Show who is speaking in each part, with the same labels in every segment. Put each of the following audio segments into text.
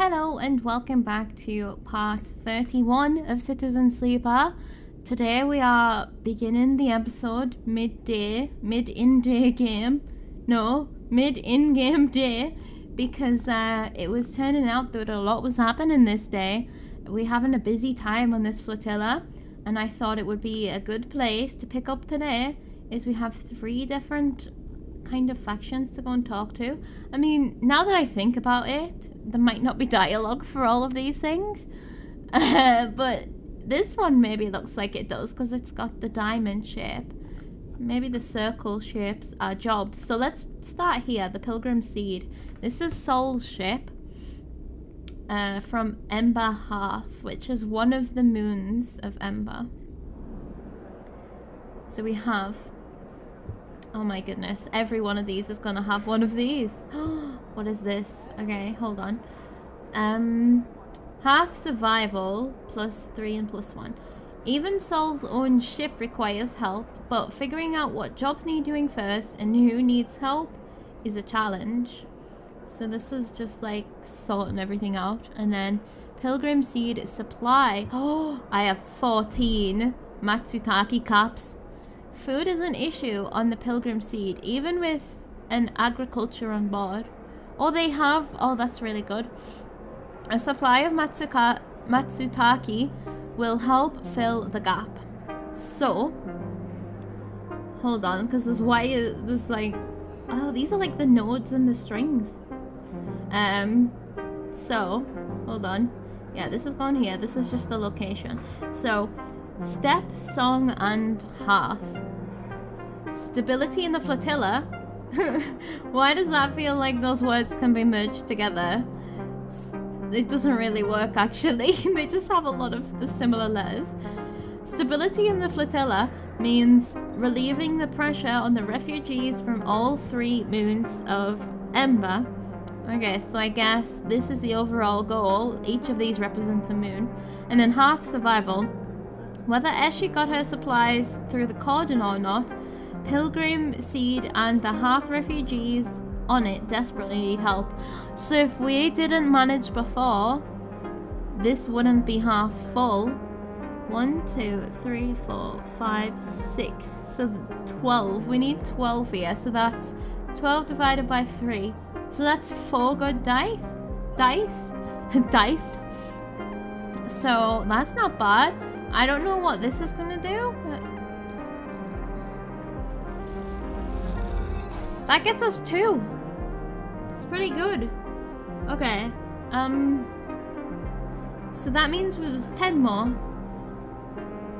Speaker 1: Hello and welcome back to part 31 of Citizen Sleeper. Today we are beginning the episode mid-in-game day, because it was turning out that a lot was happening this day. We're having a busy time on this flotilla, and I thought it would be a good place to pick up today, is we have 3 different kind of factions to go and talk to. I mean, now that I think about it, there might not be dialogue for all of these things, but this one maybe looks like it does because it's got the diamond shape. Maybe the circle shapes are jobs. So let's start here, the Pilgrim Seed. This is Sol's ship from Ember Hearth, which is one of the moons of Ember. So we have, oh my goodness, every one of these is gonna have one of these. What is this? Okay, hold on. Hearth survival +3 and +1. Even Sol's own ship requires help, but figuring out what jobs need doing first and who needs help is a challenge. So this is just like sorting everything out. And then Pilgrim Seed supply. Oh, I have 14 Matsutake caps. Food is an issue on the Pilgrim Seed, even with an agriculture on board. Oh, they have, oh, that's really good. A supply of Matsutake will help fill the gap. So, hold on, because there's wire, there's like, oh, these are like the nodes and the strings. So, hold on. Yeah, this is going here. This is just the location. So, Step, Song, and Hearth. Stability in the flotilla. Why does that feel like those words can be merged together? It doesn't really work, actually. They just have a lot of the similar letters. Stability in the flotilla means relieving the pressure on the refugees from all 3 moons of Ember. Okay, so I guess this is the overall goal. Each of these represents a moon. And then Hearth survival. Whether Eshi got her supplies through the cordon or not, Pilgrim Seed and the Hearth refugees on it desperately need help. So if we didn't manage before, this wouldn't be half full. 1, 2, 3, 4, 5, 6. So 12. We need 12 here. So that's 12 divided by 3. So that's 4 good dice. Dice. So that's not bad. I don't know what this is gonna do. That gets us 2. It's pretty good. Okay. So that means there's 10 more.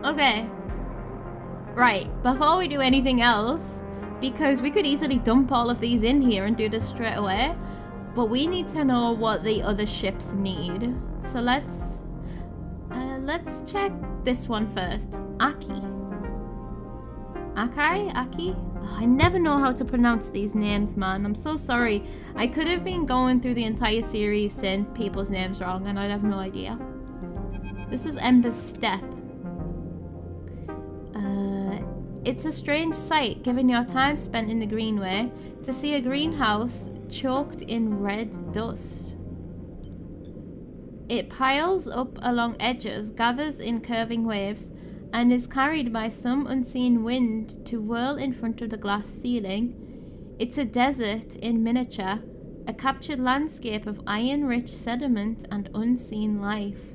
Speaker 1: Okay. Right. Before we do anything else, because we could easily dump all of these in here and do this straight away, but we need to know what the other ships need. So let's check this one first. Aki. Akai? Aki? Oh, I never know how to pronounce these names, man. I'm so sorry. I could have been going through the entire series saying people's names wrong and I'd have no idea. This is Ember's Step. It's a strange sight, given your time spent in the Greenway, to see a greenhouse choked in red dust. It piles up along edges, gathers in curving waves, and is carried by some unseen wind to whirl in front of the glass ceiling. It's a desert in miniature, a captured landscape of iron-rich sediment and unseen life.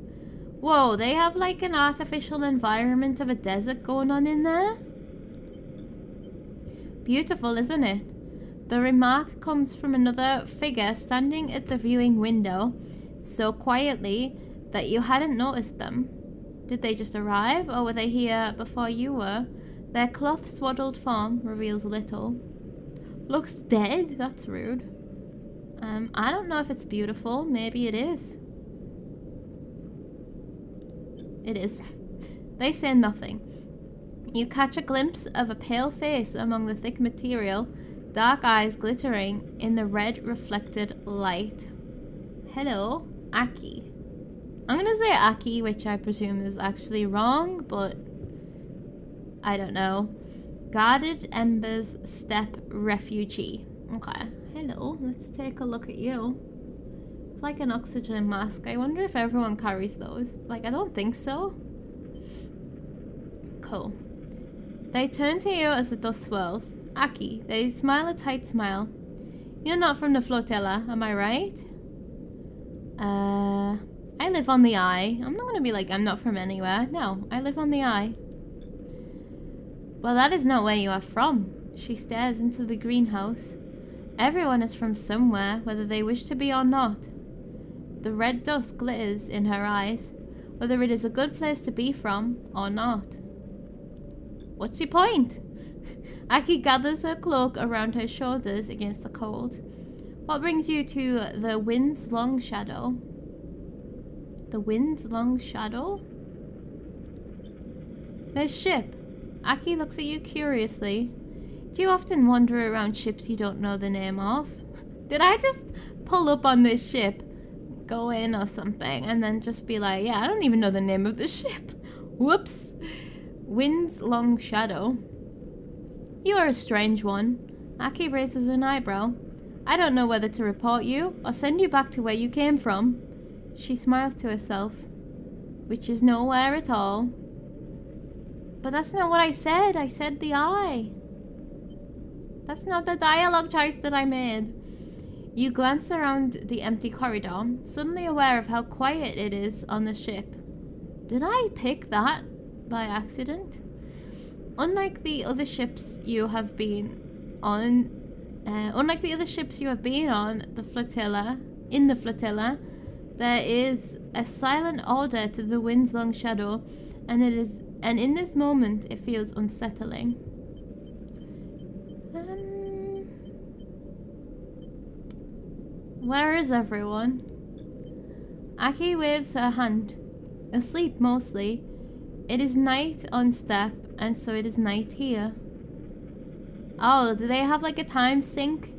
Speaker 1: Whoa, they have like an artificial environment of a desert going on in there? Beautiful, isn't it? The remark comes from another figure standing at the viewing window, so quietly that you hadn't noticed them. Did they just arrive, or were they here before you were? Their cloth-swaddled form reveals little. Looks dead? That's rude. I don't know if it's beautiful. Maybe it is. It is. They say nothing. You catch a glimpse of a pale face among the thick material, dark eyes glittering in the red reflected light. Hello, Aki. I'm gonna say Aki, which I presume is actually wrong, but I don't know. Guarded Ember's Step refugee. Okay, hello, let's take a look at you. like an oxygen mask. I wonder if everyone carries those. Like, I don't think so. Cool. They turn to you as the dust swirls. Aki, they smile a tight smile. You're not from the flotilla, am I right? I live on the Eye. I'm not gonna be like, I'm not from anywhere. No, I live on the Eye. Well, that is not where you are from. She stares into the greenhouse. Everyone is from somewhere, whether they wish to be or not. The red dust glitters in her eyes, whether it is a good place to be from or not. What's your point? Aki gathers her cloak around her shoulders against the cold. What brings you to the wind's long shadow? The wind's long shadow? The ship. Aki looks at you curiously. Do you often wander around ships you don't know the name of? Did I just pull up on this ship, go in or something, and then just be like, yeah, I don't even know the name of the ship. Whoops. Wind's long shadow. You are a strange one. Aki raises an eyebrow. I don't know whether to report you or send you back to where you came from. She smiles to herself, which is nowhere at all. But that's not what I said. I said the Eye. That's not the dialogue choice that I made. You glance around the empty corridor, suddenly aware of how quiet it is on the ship. Did I pick that by accident? Unlike the other ships you have been on, the flotilla, there is a silent order to the wind's long shadow, and in this moment it feels unsettling. Where is everyone? Aki waves her hand. Asleep mostly. It is night on Step, and so it is night here. Oh, do they have like a time sync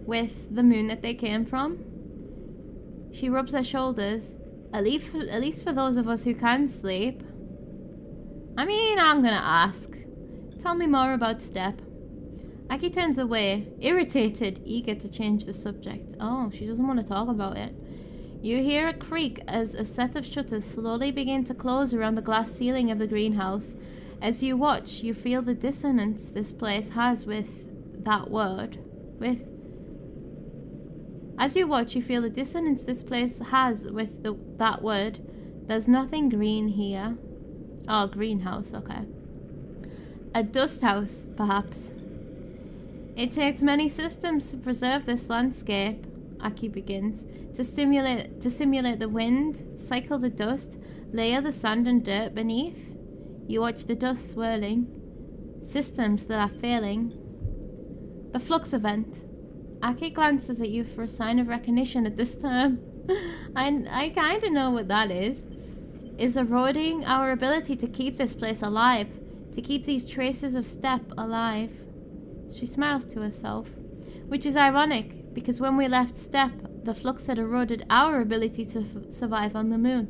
Speaker 1: with the moon that they came from? She rubs her shoulders. At least for those of us who can sleep. I mean, I'm gonna ask. Tell me more about Step. Aki turns away, irritated, eager to change the subject. Oh, she doesn't want to talk about it. You hear a creak as a set of shutters slowly begin to close around the glass ceiling of the greenhouse. As you watch, you feel the dissonance this place has with that word. That word. There's nothing green here. Oh, greenhouse, okay. A dust house, perhaps. It takes many systems to preserve this landscape, Aki begins, to simulate the wind, cycle the dust, layer the sand and dirt beneath. You watch the dust swirling. Systems that are failing. The flux event. Aki glances at you for a sign of recognition at this term. I kind of know what that is eroding our ability to keep this place alive, to keep these traces of Step alive. She smiles to herself, which is ironic, because when we left Step, the flux had eroded our ability to survive on the moon.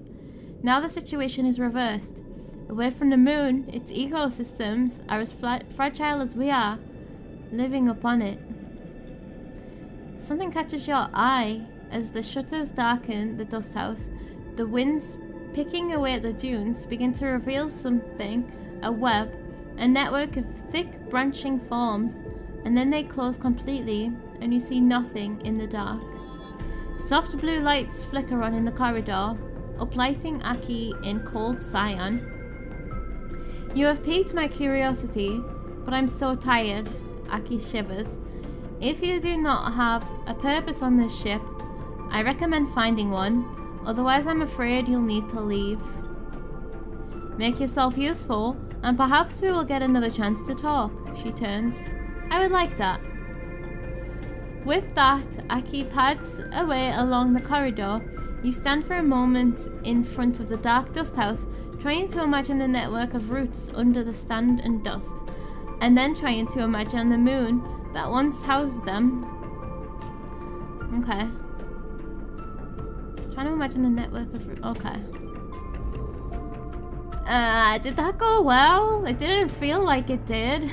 Speaker 1: Now the situation is reversed. Away from the moon, its ecosystems are as fragile as we are, living upon it. Something catches your eye as the shutters darken the dust house. The winds picking away at the dunes begin to reveal something, a web, a network of thick branching forms, and then they close completely and you see nothing in the dark. Soft blue lights flicker on in the corridor, uplighting Aki in cold cyan. You have piqued my curiosity, but I'm so tired, Aki shivers. If you do not have a purpose on this ship, I recommend finding one, otherwise I'm afraid you'll need to leave. Make yourself useful, and perhaps we will get another chance to talk, she turns. I would like that. With that, Aki pads away along the corridor. You stand for a moment in front of the dark dust house, trying to imagine the network of roots under the sand and dust, and then trying to imagine the moon that once housed them. Okay. Trying to imagine the network of roots. Okay. Did that go well? It didn't feel like it did.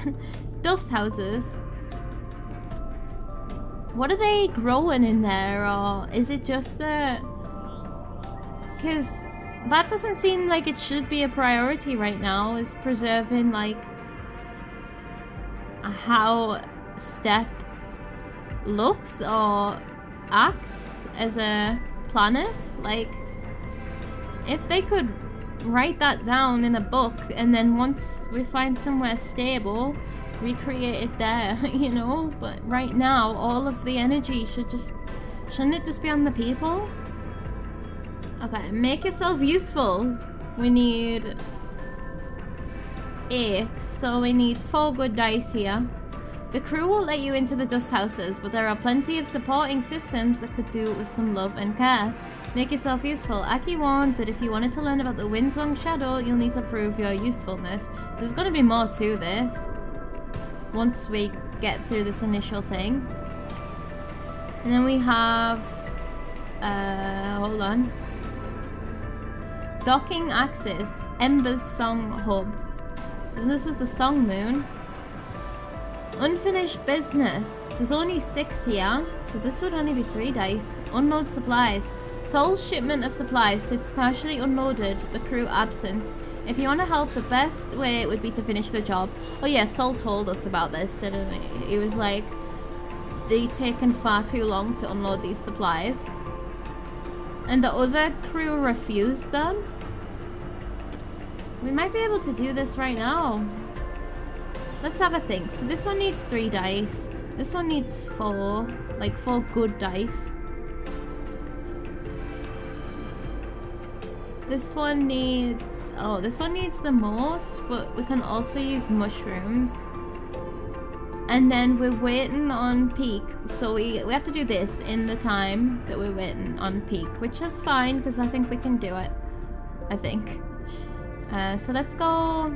Speaker 1: Dust houses. What are they growing in there, or is it just the... Because that doesn't seem like it should be a priority right now, is preserving, like, how Step looks or acts as a planet. Like, if they could write that down in a book, and then once we find somewhere stable, recreate it there, you know? But right now, all of the energy shouldn't it just be on the people? Okay, make yourself useful. We need 8, so we need 4 good dice here. The crew will let you into the dust houses, but there are plenty of supporting systems that could do with some love and care. Make yourself useful. Aki warned that if you wanted to learn about the Windsong Shadow, you'll need to prove your usefulness. There's gonna be more to this once we get through this initial thing. And then we have... hold on. Docking Axis, Ember's Song Hub. So this is the Song Moon. Unfinished business. There's only 6 here, so this would only be 3 dice. Unload supplies. Sol's shipment of supplies sits partially unloaded, the crew absent. If you want to help, the best way would be to finish the job. Oh yeah, Sol told us about this, didn't he? He was like, they've taken far too long to unload these supplies. And the other crew refused them. We might be able to do this right now. Let's have a think. So this one needs 3 dice. This one needs 4. Like 4 good dice. This one needs... Oh, this one needs the most, but we can also use mushrooms. And then we're waiting on peak. So we have to do this in the time that we're waiting on peak, which is fine because I think we can do it. I think. So let's go...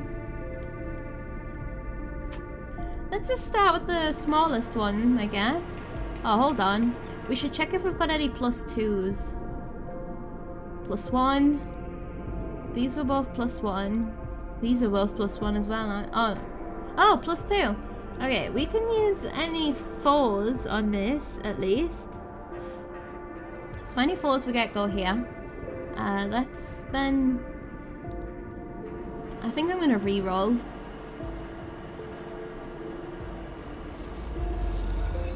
Speaker 1: Let's just start with the smallest one, I guess. Oh, hold on. We should check if we've got any +2s. +1. These were both +1. These are both +1 as well, aren't... Oh, +2. Okay, we can use any 4s on this, at least. So any 4s we get go here. Let's then... I think I'm gonna re-roll.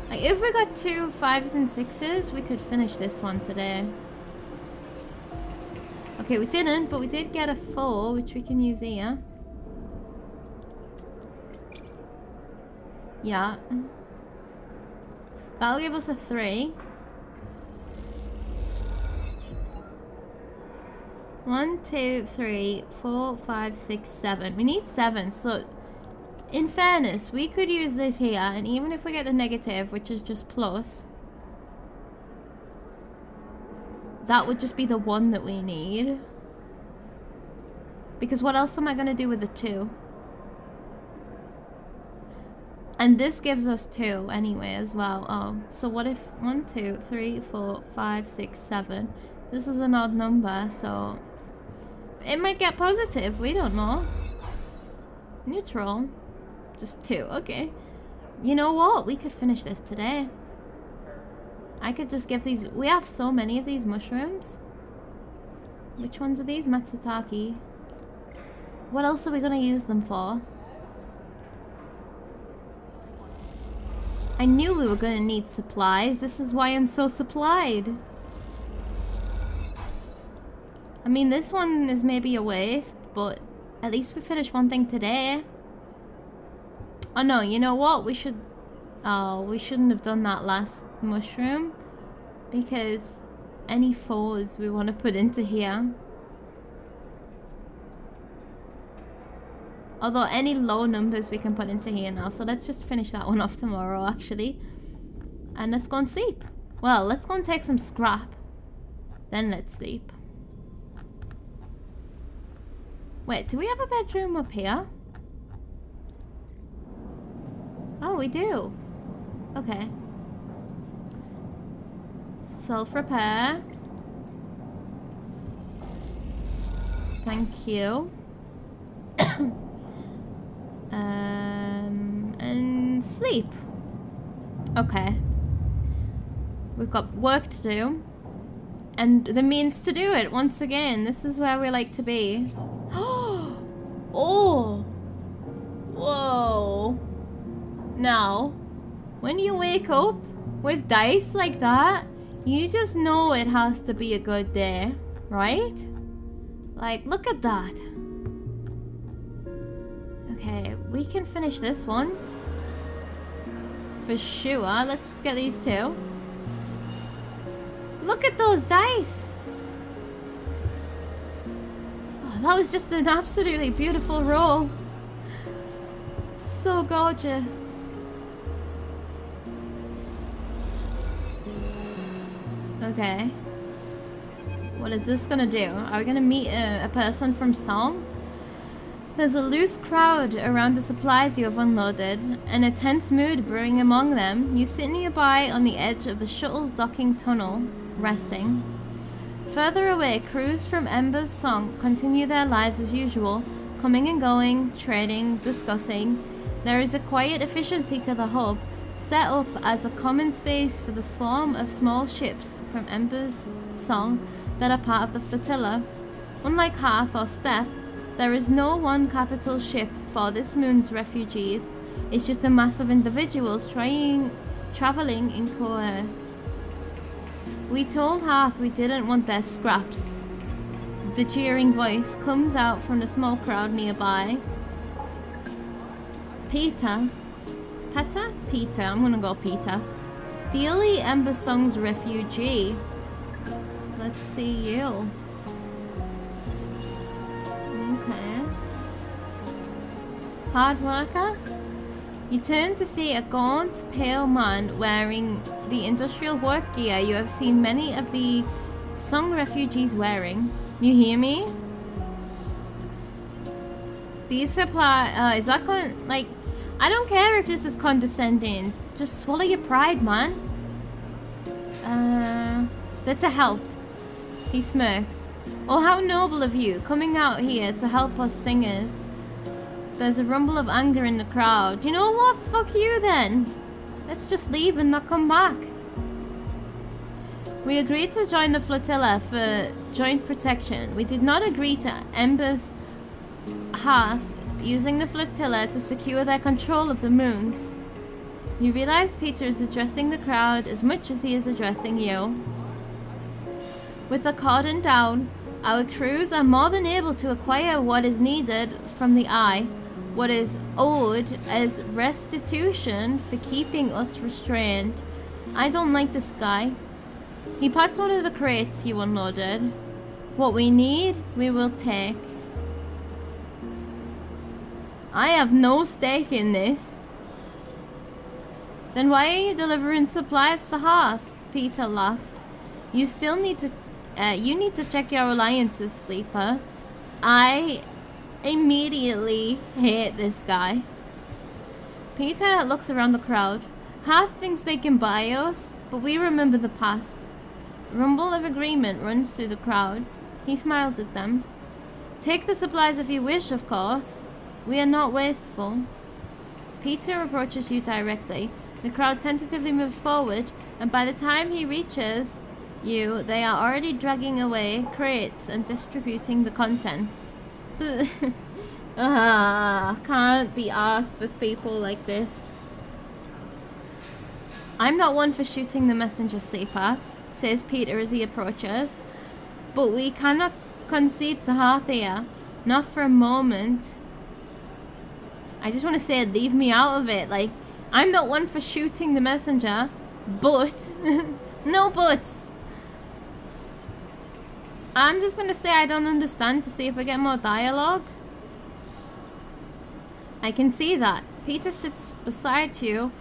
Speaker 1: Like, if we got 2 5s and 6s, we could finish this one today. Okay, we didn't, but we did get a 4, which we can use here. Yeah. That'll give us a 3. 1, 2, 3, 4, 5, 6, 7. We need 7, so... In fairness, we could use this here, and even if we get the negative, which is just plus, that would just be the 1 that we need. Because what else am I going to do with the 2? And this gives us 2 anyway as well. Oh, so what if 1, 2, 3, 4, 5, 6, 7. This is an odd number, so it might get positive. We don't know. Neutral. Just 2. Okay. You know what? We could finish this today. I could just give these... We have so many of these mushrooms. Which ones are these? Matsutake. What else are we going to use them for? I knew we were going to need supplies. This is why I'm so supplied. I mean, this one is maybe a waste, but at least we finished one thing today. Oh no, you know what? We should... Oh, we shouldn't have done that last mushroom. Because any 4s we want to put into here. Although any low numbers we can put into here now. So let's just finish that one off tomorrow, actually. And let's go and sleep. Well, let's go and take some scrap. Then let's sleep. Wait, do we have a bedroom up here? Oh, we do. Okay. Self-repair. Thank you. And sleep. Okay. We've got work to do. And the means to do it, once again. This is where we like to be. Oh! Whoa! Now, when you wake up with dice like that, you just know it has to be a good day, right? Like, look at that. Okay, we can finish this one. For sure. Let's just get these two. Look at those dice! Oh, that was just an absolutely beautiful roll. So gorgeous. Okay. What is this gonna do? Are we gonna meet a person from song? There's a loose crowd around the supplies you have unloaded, and a tense mood brewing among them. You sit nearby on the edge of the shuttle's docking tunnel, resting. Further away, crews from Ember's song continue their lives as usual, coming and going, trading, discussing. There is a quiet efficiency to the hub, set up as a common space for the swarm of small ships from Ember's song that are part of the flotilla. Unlike Hearth or Steppe, there is no one capital ship for this moon's refugees. It's just a mass of individuals traveling in cohort. We told Hearth we didn't want their scraps. The cheering voice comes out from the small crowd nearby. Peter, I'm gonna go Peter. Steely Ember Song's refugee. Let's see you. Okay. Hard worker? You turn to see a gaunt, pale man wearing the industrial work gear you have seen many of the Song refugees wearing. You hear me? These supply... is that going... Like, I don't care if this is condescending. Just swallow your pride, man. They're to help. He smirks. Oh, how noble of you, coming out here to help us singers. There's a rumble of anger in the crowd. You know what? Fuck you then. Let's just leave and not come back. We agreed to join the flotilla for joint protection. We did not agree to Ember's Hearth using the flotilla to secure their control of the moons. You realize Peter is addressing the crowd as much as he is addressing you. With the cordon down, our crews are more than able to acquire what is needed from the Eye, what is owed as restitution for keeping us restrained. I don't like this guy. He pats one of the crates you unloaded. What we need, we will take. I have no stake in this. Then why are you delivering supplies for Hearth? Peter laughs. You still need to you need to check your alliances, Sleeper. I immediately hate this guy. Peter looks around the crowd. Hearth thinks they can buy us, but we remember the past. A rumble of agreement runs through the crowd. He smiles at them. Take the supplies if you wish, of course. We are not wasteful. Peter approaches you directly. The crowd tentatively moves forward, and by the time he reaches you, they are already dragging away crates and distributing the contents. So, can't be arsed with people like this. I'm not one for shooting the messenger, Sleeper, says Peter as he approaches. But we cannot concede to Hearth here. Not for a moment. I just want to say, leave me out of it. Like, I'm not one for shooting the messenger, but... no buts! I'm just going to say I don't understand to see if I get more dialogue. I can see that. Peter sits beside you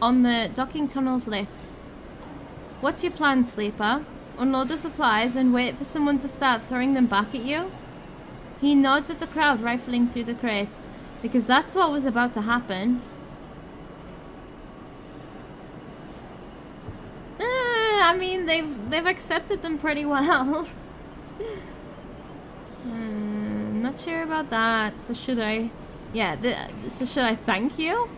Speaker 1: on the docking tunnel's lip. What's your plan, Sleeper? Unload the supplies and wait for someone to start throwing them back at you? He nods at the crowd rifling through the crates, because that's what was about to happen. I mean, they've accepted them pretty well. Not sure about that. So should I? Yeah. So should I thank you?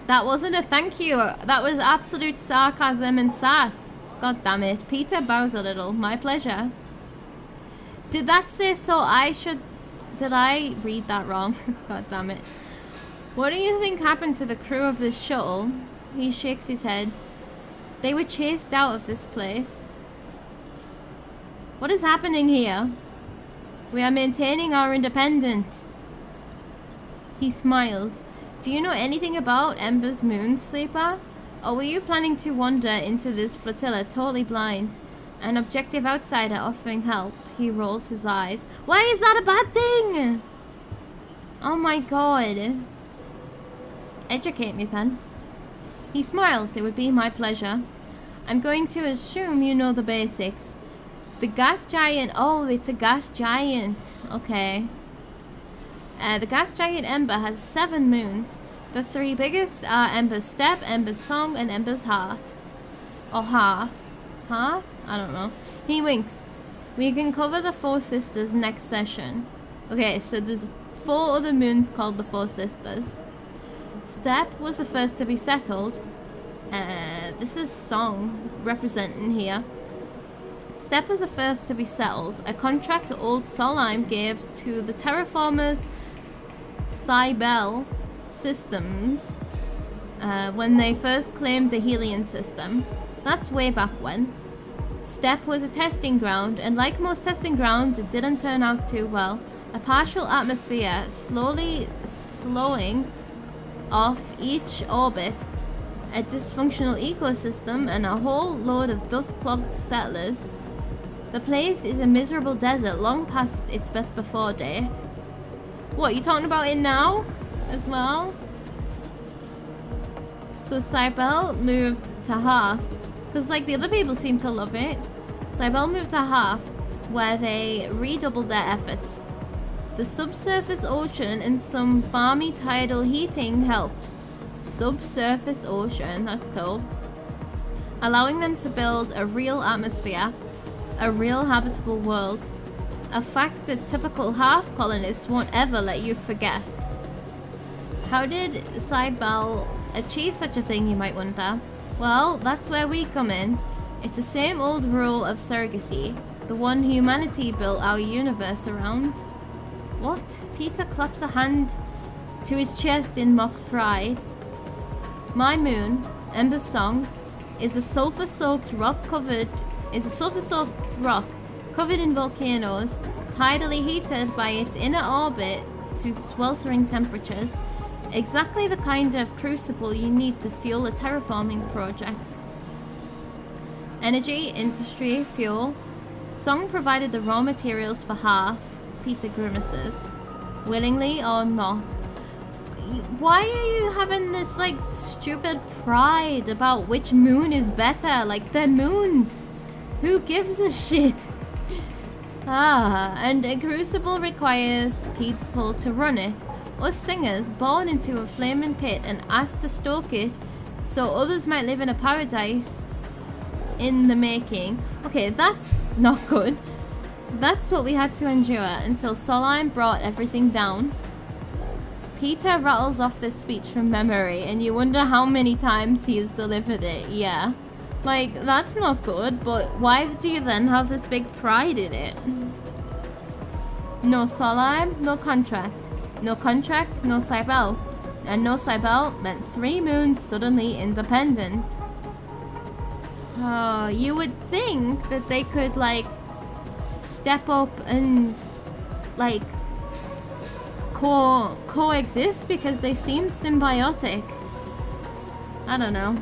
Speaker 1: That wasn't a thank you. That was absolute sarcasm and sass. God damn it. Peter bows a little. My pleasure. Did that say so I should... Did I read that wrong? God damn it. What do you think happened to the crew of this shuttle? He shakes his head. They were chased out of this place. What is happening here? We are maintaining our independence. He smiles. Do you know anything about Ember's moon, Sleeper? Or were you planning to wander into this flotilla totally blind? An objective outsider offering help. He rolls his eyes. Why is that a bad thing? Oh my god. Educate me then. He smiles. It would be my pleasure. I'm going to assume you know the basics. The gas giant... Oh, it's a gas giant. Okay. The gas giant Ember has 7 moons. The 3 biggest are Ember's Step, Ember's Song, and Ember's Heart. Or Half. Heart? I don't know. He winks. We can cover the 4 sisters next session. Okay, so there's 4 other moons called the 4 sisters. Step was the first to be settled. This is Song representing here. Step was the first to be settled. A contract old Solheim gave to the terraformers Cybele systems when they first claimed the Helion system. That's way back when. Step was a testing ground, and like most testing grounds, it didn't turn out too well. A partial atmosphere slowly slowing off each orbit, a dysfunctional ecosystem, and a whole load of dust-clogged settlers. The place is a miserable desert long past its best before date. What, you talking about it now as well? So Cybele moved to Half, because like the other people seem to love it. Cybele moved to Half, where they redoubled their efforts. The subsurface ocean and some balmy tidal heating helped. Subsurface ocean, that's cool. Allowing them to build a real atmosphere, a real habitable world. A fact that typical Half colonists won't ever let you forget. How did Cybele achieve such a thing, you might wonder? Well, that's where we come in. It's the same old rule of surrogacy, the one humanity built our universe around. What? Peter claps a hand to his chest in mock pride. My moon, Ember's Song, is a sulfur-soaked rock covered in volcanoes, tidally heated by its inner orbit to sweltering temperatures. Exactly the kind of crucible you need to fuel a terraforming project. Energy, industry, fuel. Song provided the raw materials for Half. Peter grimaces. Willingly or not. Why are you having this like stupid pride about which moon is better? Like, they're moons. Who gives a shit? And a crucible requires people to run it. Us singers, born into a flaming pit and asked to stoke it so others might live in a paradise in the making. Okay, that's not good. That's what we had to endure until Solheim brought everything down. Peter rattles off this speech from memory, and you wonder how many times he has delivered it. Yeah. Like, that's not good, but why do you then have this big pride in it? No Solheim, no contract. No contract, no Cybele. And no Cybele meant 3 moons suddenly independent. You would think that they could, like, step up and, like, coexist because they seem symbiotic. I don't know.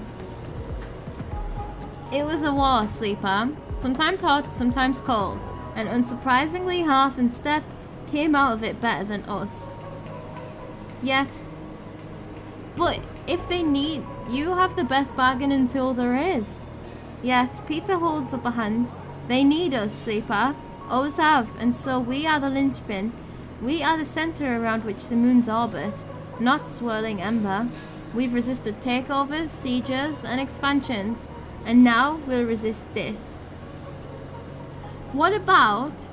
Speaker 1: It was a war, Sleeper. Sometimes hot, sometimes cold. And unsurprisingly, Half and Step came out of it better than us. Yet. But if they need, you have the best bargaining tool there is. Yet, Peter holds up a hand. They need us, Sleeper. Always have, and so we are the linchpin. We are the center around which the moons orbit, not swirling ember. We've resisted takeovers, sieges, and expansions, and now we'll resist this. What about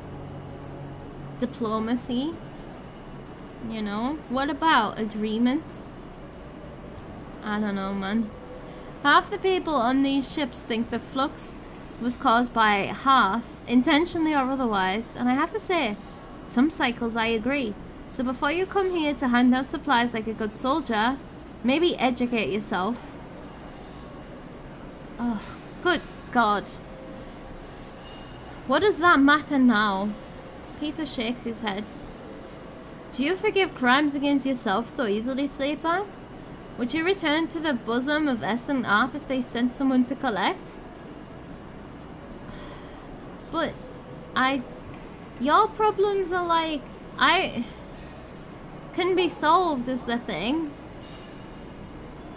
Speaker 1: diplomacy? You know, what about agreements? I don't know, man. Half the people on these ships think the flux was caused by Hearth, intentionally or otherwise, and I have to say, some cycles I agree. So before you come here to hand out supplies like a good soldier, maybe educate yourself. Oh, good God. What does that matter now? Peter shakes his head. Do you forgive crimes against yourself so easily, Sleeper? Would you return to the bosom of S and Arf if they sent someone to collect? But your problems are like, can be solved is the thing.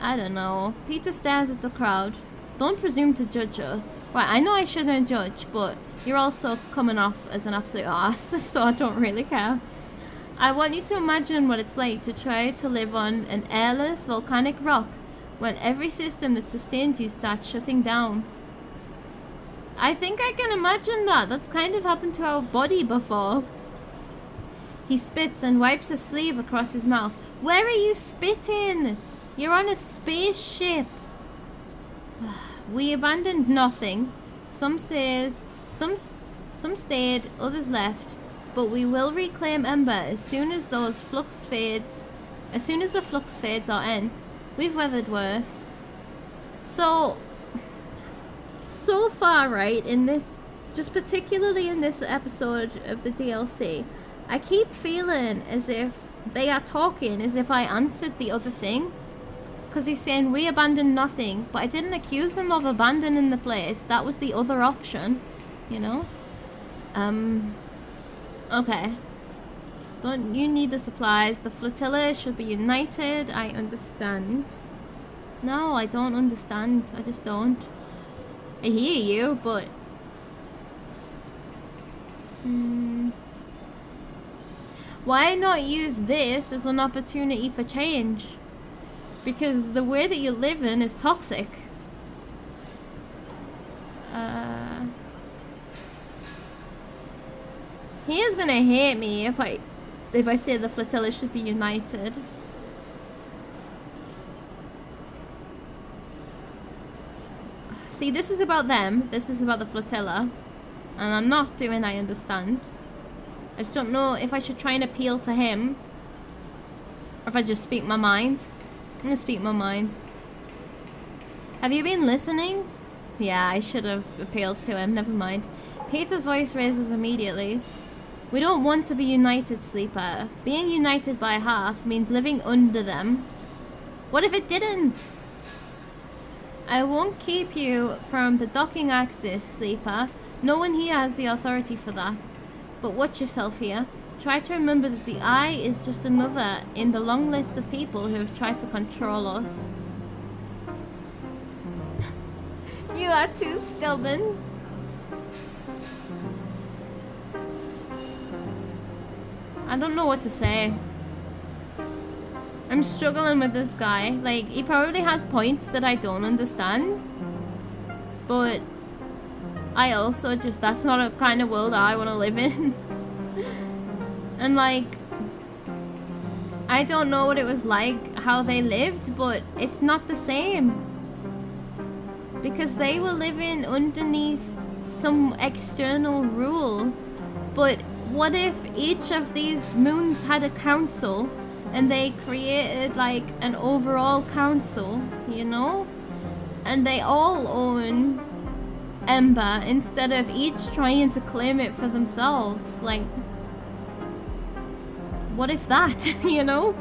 Speaker 1: I don't know. Peter stares at the crowd. Don't presume to judge us. Right, I know I shouldn't judge, but you're also coming off as an absolute ass, so I don't really care. I want you to imagine what it's like to try to live on an airless volcanic rock when every system that sustains you starts shutting down. I think I can imagine that. That's kind of happened to our body before. He spits and wipes a sleeve across his mouth. Where are you spitting? You're on a spaceship. We abandoned nothing. Some stayed, others left. But we will reclaim Ember as soon as those flux fades. As soon as the flux fades or ends. We've weathered worse. So far, right, in this, just particularly in this episode of the DLC, I keep feeling as if they are talking as if I answered the other thing. Because he's saying we abandoned nothing, but I didn't accuse them of abandoning the place. That was the other option, you know? Okay. Don't you need the supplies? The flotilla should be united. I understand. No, I don't understand. I just don't. I hear you, but... Why not use this as an opportunity for change? Because the way that you're living is toxic. He is gonna hate me if I say the flotilla should be united. See, this is about them. This is about the flotilla. And I'm not doing I understand. I just don't know if I should try and appeal to him. Or if I just speak my mind. I'm gonna speak my mind. Have you been listening? Yeah, I should have appealed to him. Never mind. Peter's voice raises immediately. We don't want to be united, Sleeper. Being united by Hearth means living under them. What if it didn't? I won't keep you from the docking axis, Sleeper. No one here has the authority for that. But watch yourself here. Try to remember that the Eye is just another in the long list of people who have tried to control us. You are too stubborn. I don't know what to say. I'm struggling with this guy. Like, he probably has points that I don't understand. But I also just, that's not a kind of world I want to live in. And like, I don't know what it was like, how they lived, but it's not the same. Because they were living underneath some external rule. But what if each of these moons had a council and they created like an overall council, you know? And they all own Ember instead of each trying to claim it for themselves. Like, what if that, you know?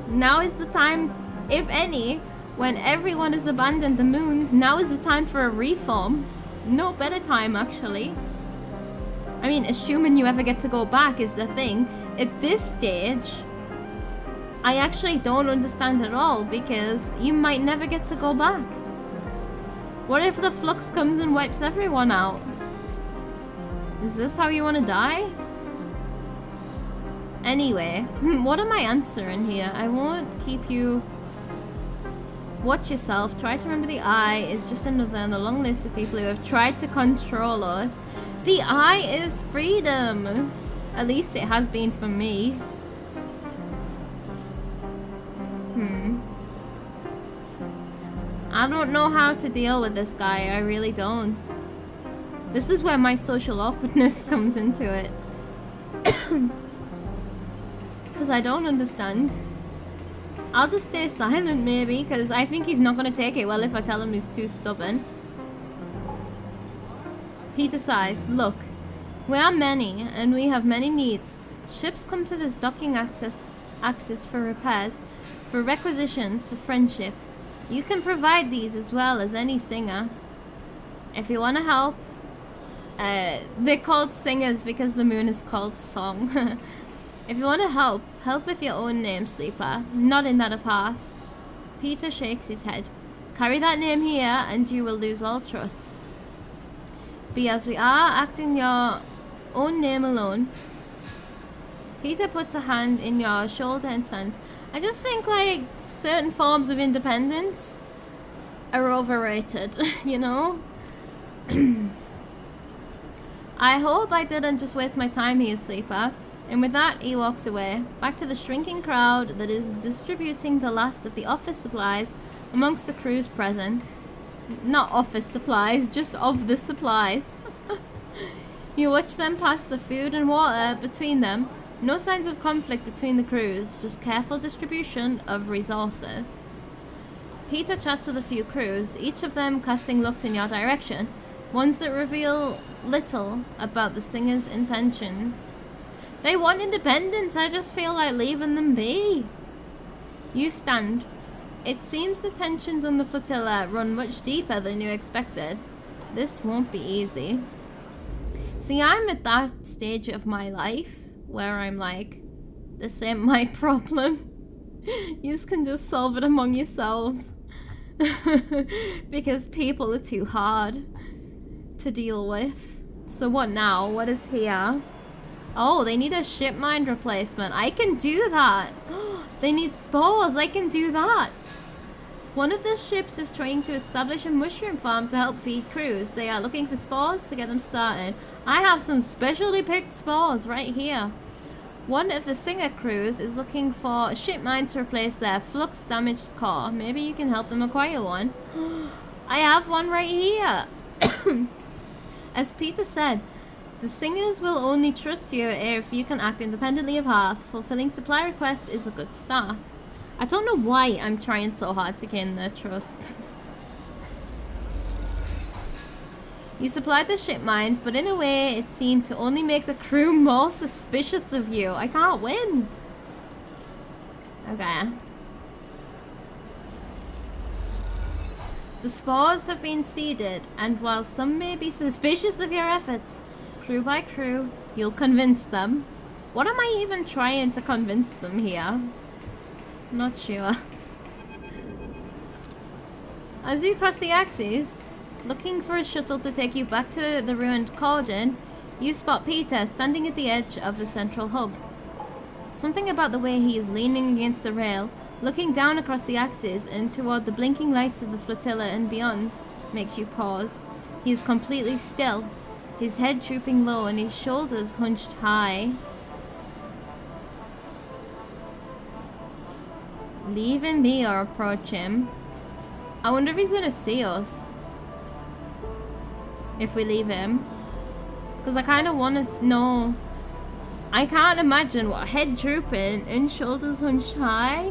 Speaker 1: Now is the time, if any, when everyone has abandoned the moons, now is the time for a reform. No better time, actually. I mean, assuming you ever get to go back is the thing. At this stage, I actually don't understand at all, because you might never get to go back. What if the flux comes and wipes everyone out? Is this how you want to die? Anyway, what am I answering here? I won't keep you... Watch yourself. Try to remember the Eye is just another on the long list of people who have tried to control us. The Eye is freedom. At least it has been for me. I don't know how to deal with this guy. I really don't. This is where my social awkwardness comes into it. Because I don't understand. I'll just stay silent maybe, because I think he's not going to take it well if I tell him he's too stubborn. Peter sighs. Look, we are many, and we have many needs. Ships come to this docking axis for repairs, for requisitions, for friendship. You can provide these as well as any singer. If you want to help, they're called singers because the moon is called song. If you want to help with your own name, Sleeper, not in that of Hearth. Peter shakes his head. Carry that name here and you will lose all trust. Be as we are, acting your own name alone. Peter puts a hand in your shoulder and stands. I just think like certain forms of independence are overrated, you know? I hope I didn't just waste my time here, Sleeper. And with that, he walks away, back to the shrinking crowd that is distributing the last of the office supplies amongst the crews present. Not office supplies, just of the supplies. You watch them pass the food and water between them. No signs of conflict between the crews, just careful distribution of resources. Peter chats with a few crews, each of them casting looks in your direction, ones that reveal little about the singer's intentions. They want independence, I just feel like leaving them be. You stand. It seems the tensions on the flotilla run much deeper than you expected. This won't be easy. See, I'm at that stage of my life where I'm like, this ain't my problem. You can just solve it among yourselves. Because people are too hard to deal with. So what now? What is here? Oh, they need a ship mind replacement. I can do that. They need spores. I can do that. One of the ships is trying to establish a mushroom farm to help feed crews. They are looking for spores to get them started. I have some specially picked spores right here. One of the singer crews is looking for a ship mind to replace their flux damaged core. Maybe you can help them acquire one. I have one right here. As Peter said, the singers will only trust you if you can act independently of Hearth. Fulfilling supply requests is a good start. I don't know why I'm trying so hard to gain their trust. You supplied the ship mind, but in a way it seemed to only make the crew more suspicious of you. I can't win. Okay. The spores have been seeded, and while some may be suspicious of your efforts, crew by crew, you'll convince them. What am I even trying to convince them here? Not sure. As you cross the axis, looking for a shuttle to take you back to the ruined cauldron, you spot Peter standing at the edge of the central hub. Something about the way he is leaning against the rail, looking down across the axis and toward the blinking lights of the flotilla and beyond, makes you pause. He is completely still, his head drooping low and his shoulders hunched high. Leave him be or approach him. I wonder if he's gonna see us if we leave him, because I kind of want to know. I can't imagine what head drooping and shoulders hunched high,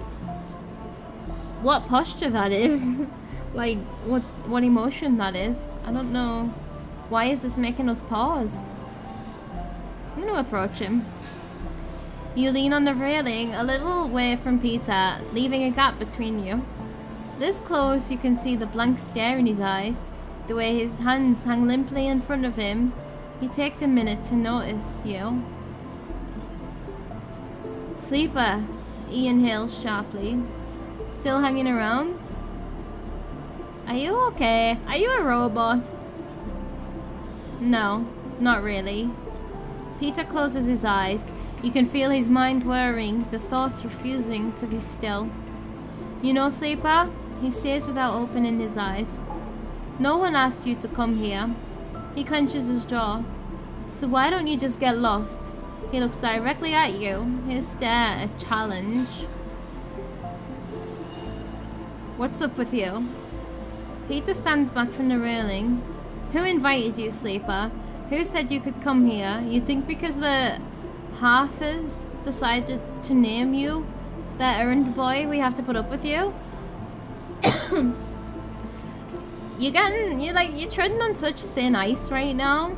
Speaker 1: what posture that is. Like what emotion that is. I don't know. Why is this making us pause? I'm gonna approach him. You lean on the railing a little way from Peter, leaving a gap between you. This close, you can see the blank stare in his eyes, the way his hands hang limply in front of him. He takes a minute to notice you. Sleeper, Ian hails sharply. Still hanging around? Are you okay? Are you a robot? No, not really. Peter closes his eyes. You can feel his mind whirring, the thoughts refusing to be still. You know, Sleeper, he says without opening his eyes. No one asked you to come here. He clenches his jaw. So why don't you just get lost? He looks directly at you, his stare a challenge. What's up with you? Peter stands back from the railing. Who invited you, Sleeper? Who said you could come here? You think because the Hearthers decided to name you their errand boy, we have to put up with you? You're treading on such thin ice right now.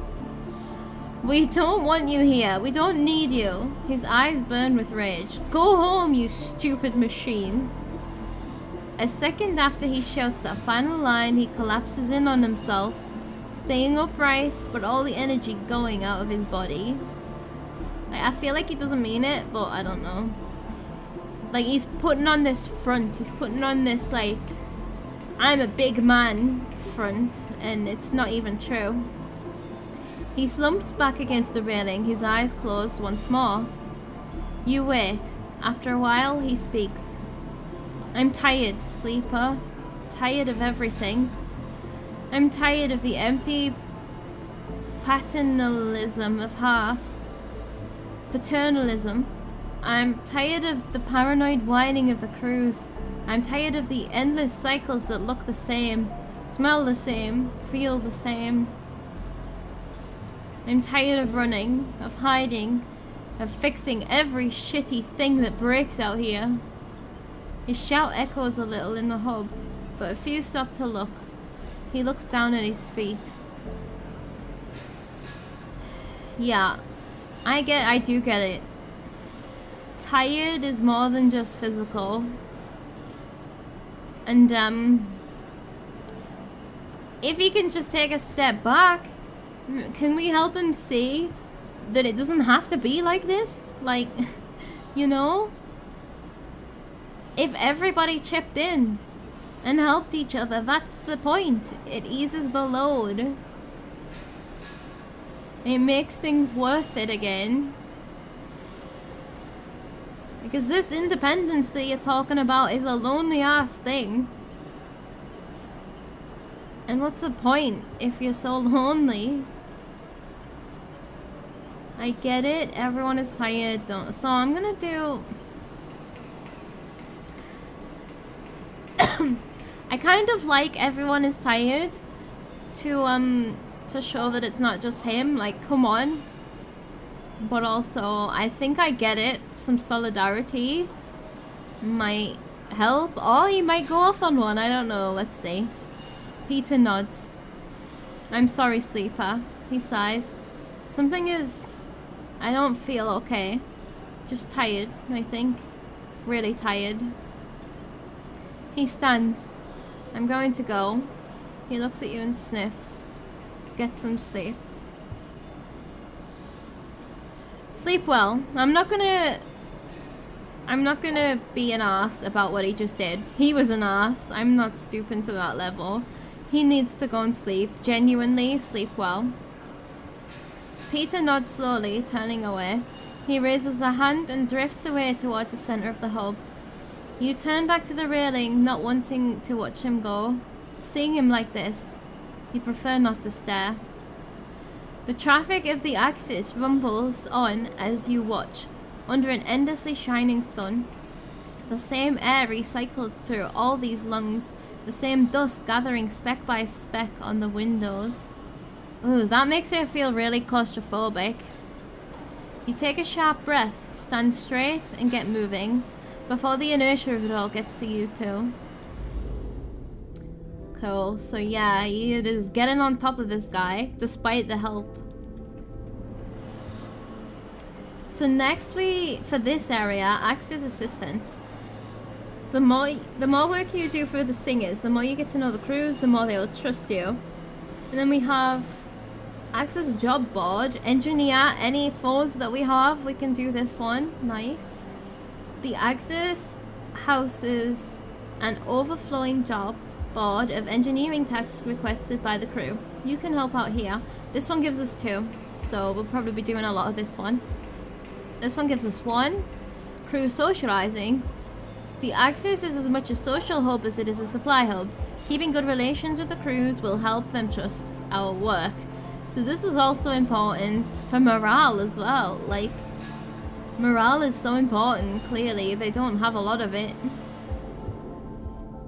Speaker 1: We don't want you here. We don't need you. His eyes burn with rage. Go home, you stupid machine. A second after he shouts that final line, he collapses in on himself, staying upright, but all the energy going out of his body. Like, I feel like he doesn't mean it, but I don't know. Like, he's putting on this front. He's putting on this, like, I'm a big man front, and it's not even true. He slumps back against the railing, his eyes closed once more. You wait. After a while, he speaks. I'm tired, Sleeper. Tired of everything. I'm tired of the empty paternalism of Hearth. Paternalism. I'm tired of the paranoid whining of the crews. I'm tired of the endless cycles that look the same, smell the same, feel the same. I'm tired of running, of hiding, of fixing every shitty thing that breaks out here. His shout echoes a little in the hub, but a few stop to look. He looks down at his feet. Yeah, I do get it. Tired is more than just physical. And, if he can just take a step back, can we help him see that it doesn't have to be like this? Like, you know? If everybody chipped in and helped each other, that's the point. It eases the load. It makes things worth it again. Because this independence that you're talking about is a lonely ass thing. And what's the point if you're so lonely? I get it, everyone is tired, so I'm gonna do... I kind of like everyone is tired to show that it's not just him, like, come on. But also, I think I get it, some solidarity might help, or he might go off on one, I don't know, let's see. Peter nods. I'm sorry, Sleeper, he sighs. Something is... I don't feel okay. Just tired, I think. Really tired. He stands. I'm going to go. He looks at you and sniffs. Get some sleep. Sleep well. I'm not gonna be an ass about what he just did. He was an ass. I'm not stooping to that level. He needs to go and sleep. Genuinely, sleep well. Peter nods slowly, turning away. He raises a hand and drifts away towards the center of the hub. You turn back to the railing, not wanting to watch him go. Seeing him like this, you prefer not to stare. The traffic of the axis rumbles on as you watch, under an endlessly shining sun. The same air recycled through all these lungs, the same dust gathering speck by speck on the windows. Ooh, that makes it feel really claustrophobic. You take a sharp breath, stand straight, and get moving, before the inertia of it all gets to you too. Cool, so yeah, he is getting on top of this guy, despite the help. So next for this area, Axis Assistance. The more work you do for the singers, the more you get to know the crews, the more they'll trust you. And then we have Axis Job Board. Engineer any foes that we have, we can do this one. Nice. The Axis houses an overflowing job board of engineering tasks requested by the crew. You can help out here. This one gives us 2, so we'll probably be doing a lot of this one. This one gives us 1. Crew socializing. The Axis is as much a social hub as it is a supply hub. Keeping good relations with the crews will help them trust our work. So this is also important for morale as well. Like, morale is so important, clearly. They don't have a lot of it.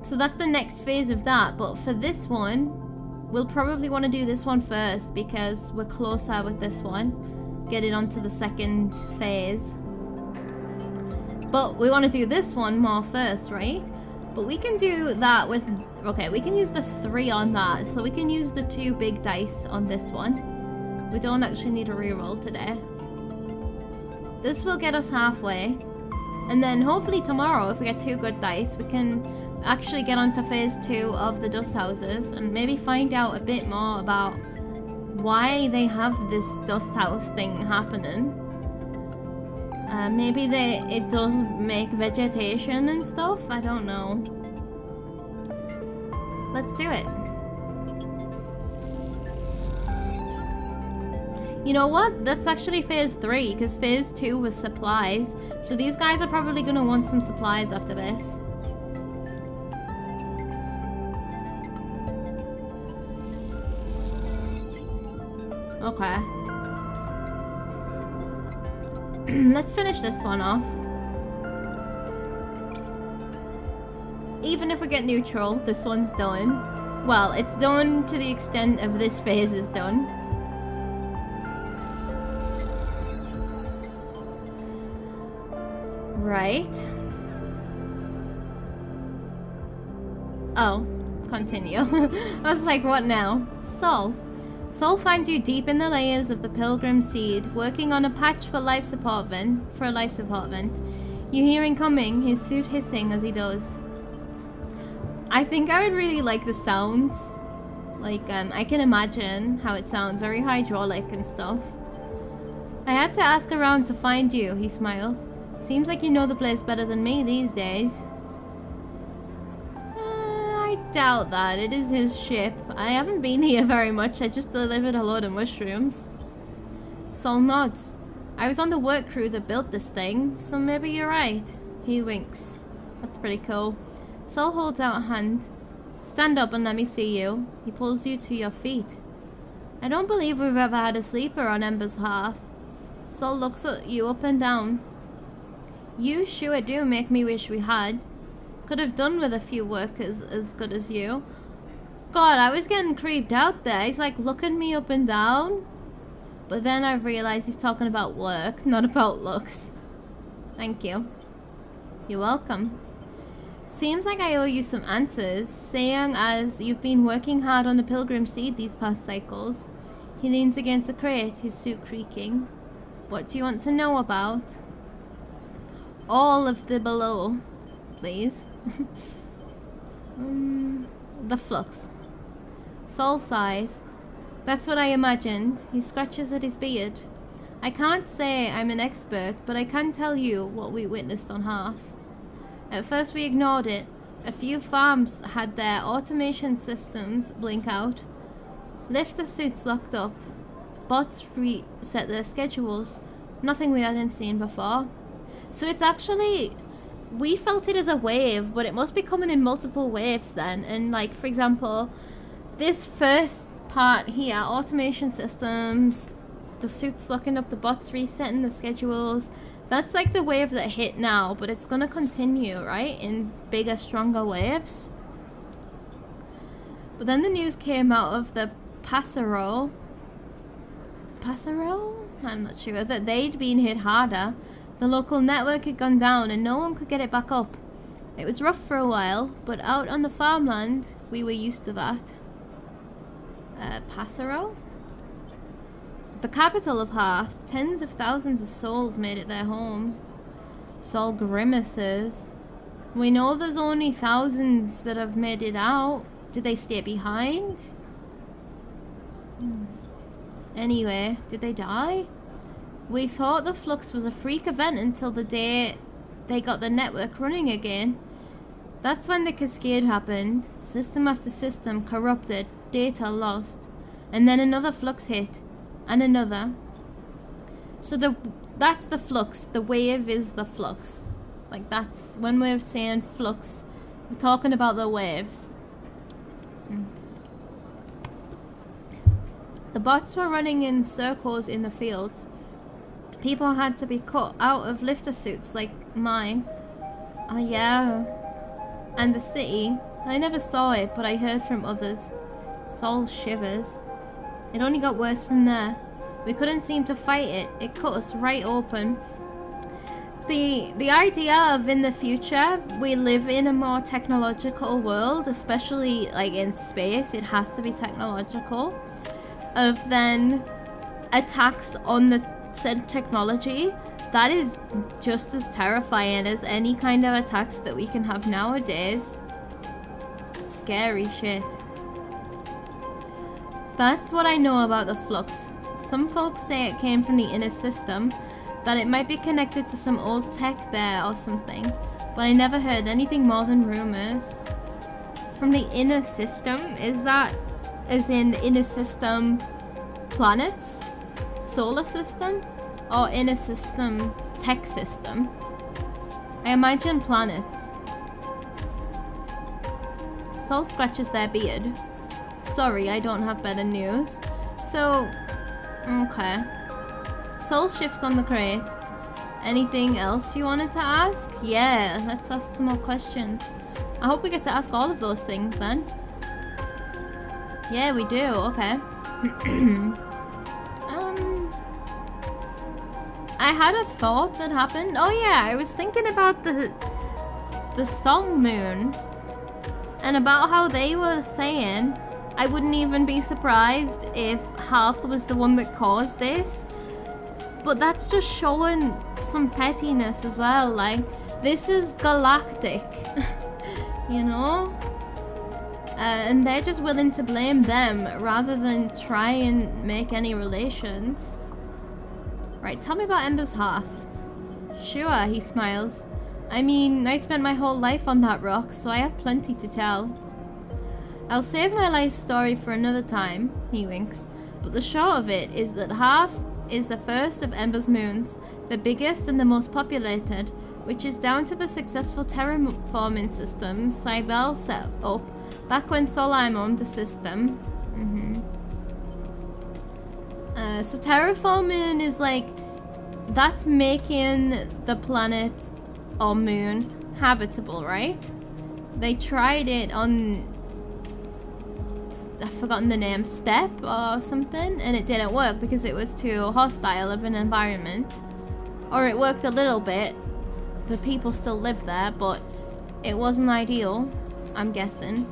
Speaker 1: So that's the next phase of that. But for this one, we'll probably want to do this one first because we're closer with this one. Get it onto the second phase. But we want to do this one more first, right? But we can do that with... Okay, we can use the 3 on that. So we can use the 2 big dice on this one. We don't actually need a reroll today. This will get us halfway. And then hopefully tomorrow, if we get 2 good dice, we can actually get onto phase 2 of the dust houses and maybe find out a bit more about why they have this dust house thing happening. Maybe it does make vegetation and stuff. I don't know. Let's do it. You know what? That's actually phase 3 because phase 2 was supplies. So these guys are probably going to want some supplies after this. Okay. Let's finish this one off. Even if we get neutral, this one's done. Well, it's done to the extent of this phase is done. Right. Oh, continue. I was like, what now? Sol. Sol finds you deep in the layers of the Pilgrim Seed, working on a patch for a life support vent. You hear him coming, his suit hissing as he does. I think I would really like the sounds. Like, I can imagine how it sounds, very hydraulic and stuff. I had to ask around to find you, he smiles. Seems like you know the place better than me these days. I doubt that. It is his ship. I haven't been here very much. I just delivered a load of mushrooms. Sol nods. I was on the work crew that built this thing, so maybe you're right. He winks. That's pretty cool. Sol holds out a hand. Stand up and let me see you. He pulls you to your feet. I don't believe we've ever had a sleeper on Ember's Hearth. Sol looks at you up and down. You sure do make me wish we had. Could have done with a few workers as good as you. God, I was getting creeped out there. He's like looking me up and down. But then I realized he's talking about work, not about looks. Thank you. You're welcome. Seems like I owe you some answers, seeing as you've been working hard on the Pilgrim Seed these past cycles. He leans against the crate, his suit creaking. What do you want to know about? All of the below, please. The flux. Sol sighs. That's what I imagined. He scratches at his beard. I can't say I'm an expert, but I can tell you what we witnessed on Hearth. At first we ignored it. A few farms had their automation systems blink out. Lifter suits locked up. Bots reset their schedules. Nothing we hadn't seen before. So it's actually... We felt it as a wave, but it must be coming in multiple waves then. And like, for example, this first part here, automation systems, the suits locking up, the bots resetting the schedules, that's like the wave that hit now, but it's gonna continue, right? In bigger, stronger waves. But then the news came out of the Passero? I'm not sure, that they'd been hit harder. The local network had gone down and no one could get it back up. It was rough for a while, but out on the farmland, we were used to that. Passero? The capital of Hearth. Tens of thousands of souls made it their home. Sol grimaces. We know there's only thousands that have made it out. Did they stay behind? Anyway, did they die? We thought the flux was a freak event until the day they got the network running again. That's when the cascade happened. System after system corrupted, data lost. And then another flux hit. And another. So that's the flux. The wave is the flux. Like that's, when we're saying flux, we're talking about the waves. The bots were running in circles in the fields. People had to be cut out of lifter suits like mine. Oh yeah. And the city, I never saw it, but I heard from others. Sol shivers. It only got worse from there. We couldn't seem to fight it. It cut us right open. The idea of in the future we live in a more technological world, especially like in space, it has to be technological, of then attacks on the said technology, that is just as terrifying as any kind of attacks that we can have nowadays. Scary shit. That's what I know about the flux. Some folks say it came from the inner system, that it might be connected to some old tech there or something, but I never heard anything more than rumors. From the inner system? Is that as in inner system planets? Solar system? Or inner system tech system? I imagine planets. Sol scratches their beard. Sorry, I don't have better news. So, okay. Sol shifts on the crate. Anything else you wanted to ask? Yeah, let's ask some more questions. I hope we get to ask all of those things then. Yeah, we do. Okay. I had a thought that happened. Oh yeah, I was thinking about the song Moon, and about how they were saying I wouldn't even be surprised if Hearth was the one that caused this. But that's just showing some pettiness as well. Like, this is galactic, you know? And they're just willing to blame them rather than try and make any relations. Right, tell me about Ember's Hearth. Sure, he smiles. I mean, I spent my whole life on that rock, so I have plenty to tell. I'll save my life story for another time, he winks. But the short of it is that Hearth is the first of Ember's moons, the biggest and the most populated, which is down to the successful terraforming system Cybele set up back when Solheim owned the system. So terraforming is like, that's making the planet or moon habitable, right? They tried it on, I've forgotten the name, Step or something, and it didn't work because it was too hostile of an environment. Or it worked a little bit, the people still lived there, but it wasn't ideal, I'm guessing.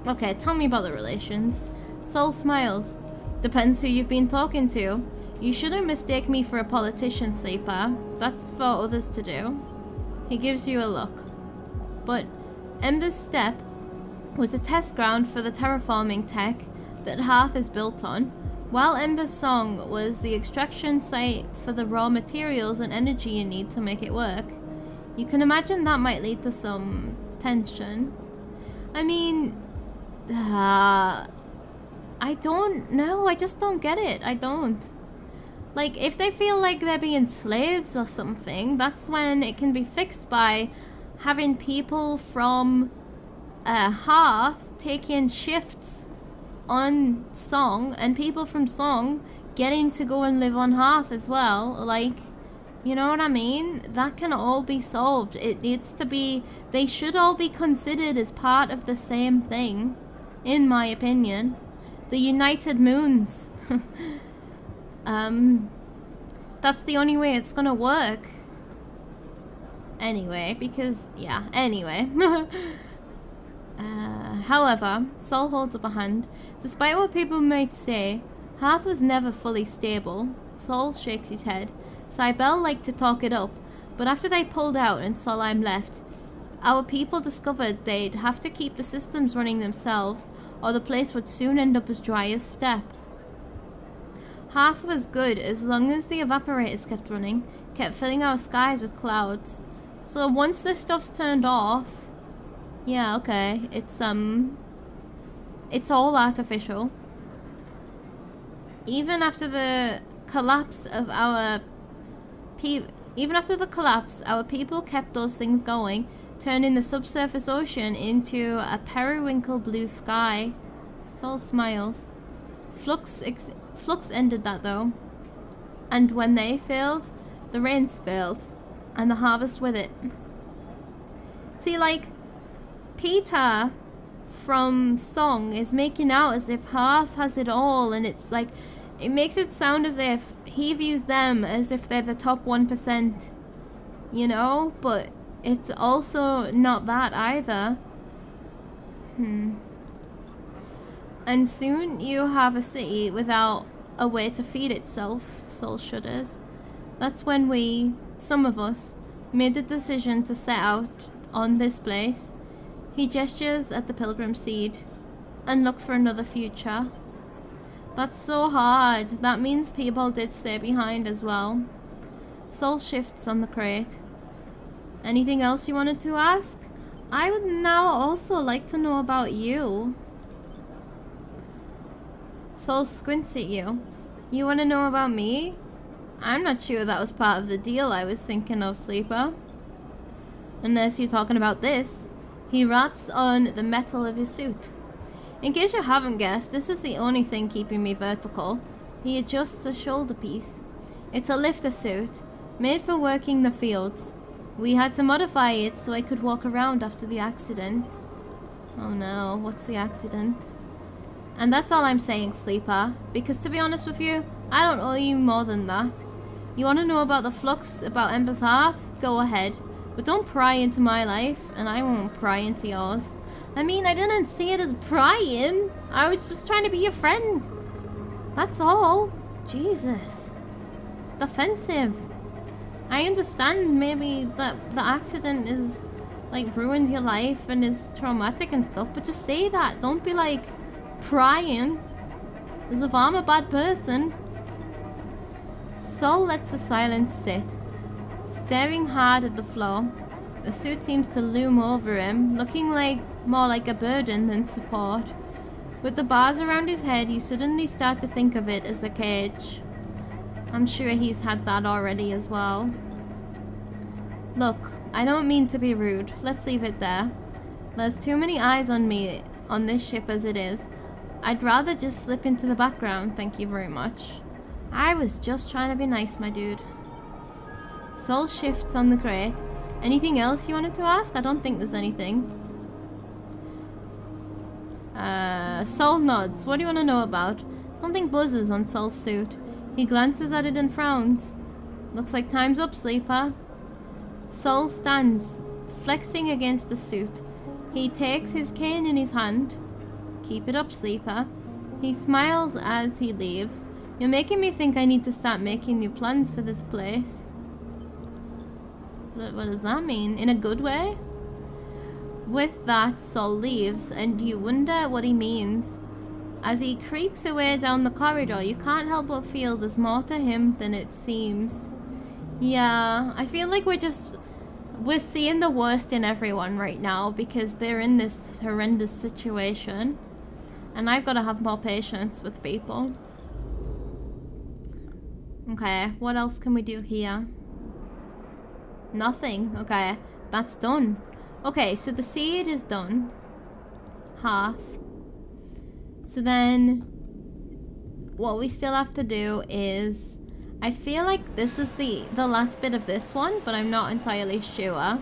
Speaker 1: Okay, tell me about the relations. Sol smiles. Depends who you've been talking to. You shouldn't mistake me for a politician, Sleeper. That's for others to do. He gives you a look. But Ember's Step was a test ground for the terraforming tech that Hearth is built on, while Ember's Song was the extraction site for the raw materials and energy you need to make it work. You can imagine that might lead to some tension. I mean, I don't know, I just don't get it. I don't. Like, if they feel like they're being slaves or something, that's when it can be fixed by having people from Hearth taking shifts on Song, and people from Song getting to go and live on Hearth as well. Like, you know what I mean? That can all be solved. It needs to be, they should all be considered as part of the same thing, in my opinion. The United Moons. That's the only way it's gonna work. Anyway, because, yeah, anyway. However, Sol holds up a hand. Despite what people might say, Hearth was never fully stable. Sol shakes his head. Cybele liked to talk it up, but after they pulled out and Solheim left, our people discovered they'd have to keep the systems running themselves, or the place would soon end up as dry as Step. Hearth was good as long as the evaporators kept running, kept filling our skies with clouds. So once this stuff's turned off, yeah, okay, it's all artificial. Even after the collapse of our our people kept those things going, turning the subsurface ocean into a periwinkle blue sky. Sol smiles. Flux ended that though. And when they failed, the rains failed, and the harvest with it. See, like, Peter from Song is making out as if Half has it all, and it's like, it makes it sound as if he views them as if they're the top 1%, you know? But it's also not that either. And soon you have a city without a way to feed itself, Soul shudders. That's when we, some of us, made the decision to set out on this place. He gestures at the pilgrim seed and look for another future. That's so hard. That means people did stay behind as well. Soul shifts on the crate. Anything else you wanted to ask? I would now also like to know about you. Soul squints at you. You want to know about me? I'm not sure that was part of the deal I was thinking of, Sleeper. Unless you're talking about this. He raps on the metal of his suit. In case you haven't guessed, this is the only thing keeping me vertical. He adjusts a shoulder piece. It's a lifter suit, made for working the fields. We had to modify it so I could walk around after the accident. Oh no, what's the accident? And that's all I'm saying, Sleeper, because to be honest with you, I don't owe you more than that. You want to know about the flux, about Ember's Half? Go ahead. But don't pry into my life, and I won't pry into yours. I mean, I didn't see it as prying. I was just trying to be your friend. That's all. Jesus. Defensive. I understand maybe that the accident is, like, ruined your life and is traumatic and stuff, but just say that. Don't be, like, prying. As if I'm a bad person. Sol lets the silence sit, staring hard at the floor. The suit seems to loom over him, looking more like a burden than support. With the bars around his head, you suddenly start to think of it as a cage. I'm sure he's had that already as well. Look, I don't mean to be rude. Let's leave it there. There's too many eyes on me on this ship as it is. I'd rather just slip into the background, thank you very much. I was just trying to be nice, my dude. Sol shifts on the crate. Anything else you wanted to ask? I don't think there's anything. Sol nods. What do you want to know about? Something buzzes on Sol's suit. He glances at it and frowns. Looks like time's up, Sleeper. Sol stands, flexing against the suit. He takes his cane in his hand. Keep it up, Sleeper. He smiles as he leaves. You're making me think I need to start making new plans for this place. What does that mean? In a good way? With that, Sol leaves, and you wonder what he means. As he creaks away down the corridor, you can't help but feel there's more to him than it seems. Yeah, I feel like we're seeing the worst in everyone right now because they're in this horrendous situation. And I've got to have more patience with people. Okay, what else can we do here? Nothing. Okay, that's done. Okay, so the seed is done. Half. So then what we still have to do is, I feel like this is the last bit of this one, but I'm not entirely sure.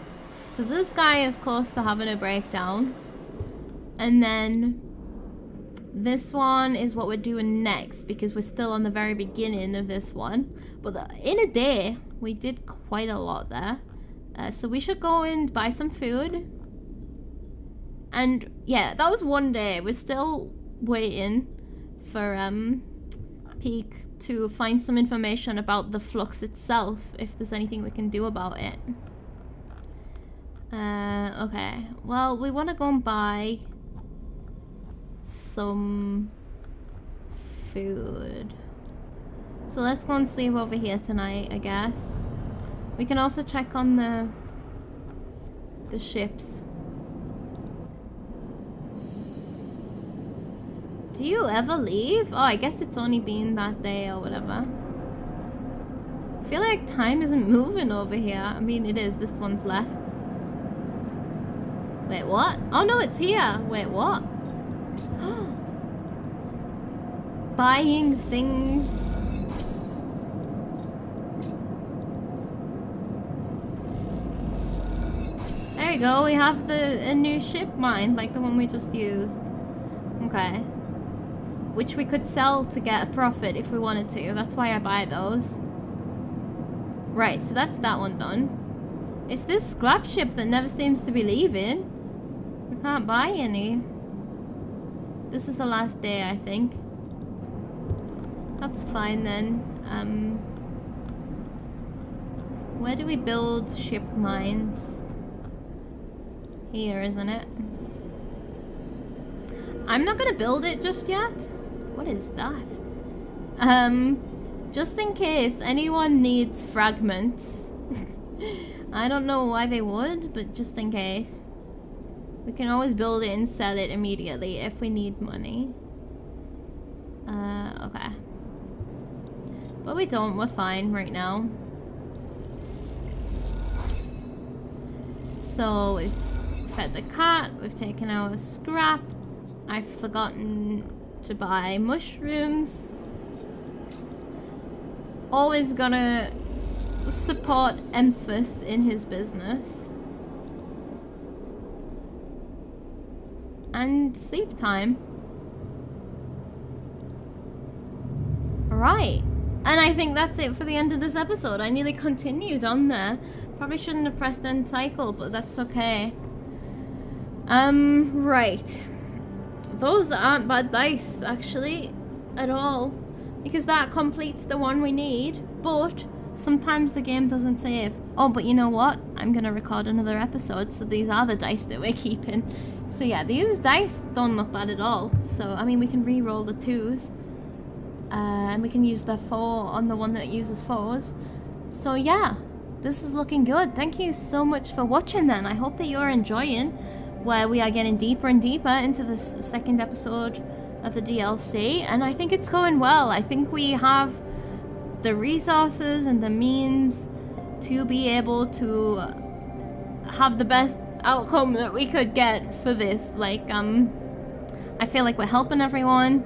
Speaker 1: Because this guy is close to having a breakdown. And then this one is what we're doing next, because we're still on the very beginning of this one. But in a day, we did quite a lot there. So we should go and buy some food. And yeah, that was one day. We're still waiting for Peak to find some information about the flux itself, if there's anything we can do about it. Okay. Well, we want to go and buy some food. So let's go and sleep over here tonight, I guess. We can also check on the ships. Do you ever leave? Oh, I guess it's only been that day or whatever. I feel like time isn't moving over here. I mean, it is. This one's left. Wait, what? Oh, no, it's here. Wait, what? Buying things. There we go, we have a new ship mine, like the one we just used. Okay. Which we could sell to get a profit if we wanted to. That's why I buy those. Right, so that's that one done. It's this scrap ship that never seems to be leaving. We can't buy any. This is the last day, I think. That's fine then. Where do we build ship mines? Here, isn't it? I'm not gonna build it just yet. What is that? Just in case anyone needs fragments. I don't know why they would, but just in case. We can always build it and sell it immediately if we need money. Okay. But we don't, we're fine right now. So we've fed the cat, we've taken our scrap. I've forgotten to buy mushrooms. Always gonna support Emphas in his business. And sleep time. Alright. And I think that's it for the end of this episode. I nearly continued on there. Probably shouldn't have pressed end cycle, but that's okay. Right. Those aren't bad dice, actually, at all. Because that completes the one we need, but sometimes the game doesn't save. Oh, but you know what? I'm gonna record another episode, so these are the dice that we're keeping. So yeah, these dice don't look bad at all. So, I mean, we can re-roll the 2s. And we can use the 4 on the one that uses 4s. So yeah, this is looking good. Thank you so much for watching then. I hope that you're enjoying where we are getting deeper and deeper into this second episode of the DLC, and I think it's going well. I think we have the resources and the means to be able to have the best outcome that we could get for this. Like, I feel like we're helping everyone.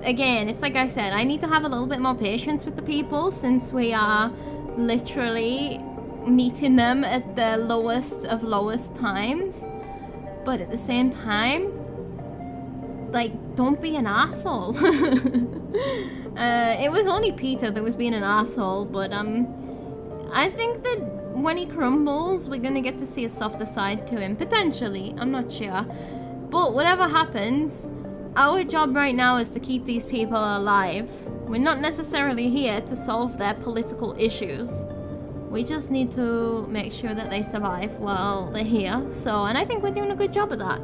Speaker 1: Again, it's like I said, I need to have a little bit more patience with the people since we are literally meeting them at the lowest of lowest times. But at the same time, like, don't be an asshole. It was only Peter that was being an asshole, but I think that when he crumbles, we're gonna get to see a softer side to him, potentially. I'm not sure. But whatever happens, our job right now is to keep these people alive. We're not necessarily here to solve their political issues. We just need to make sure that they survive while they're here. So, and I think we're doing a good job of that.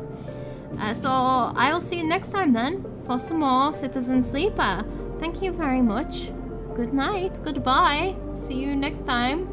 Speaker 1: So I will see you next time then for some more Citizen Sleeper. Thank you very much. Good night. Goodbye. See you next time.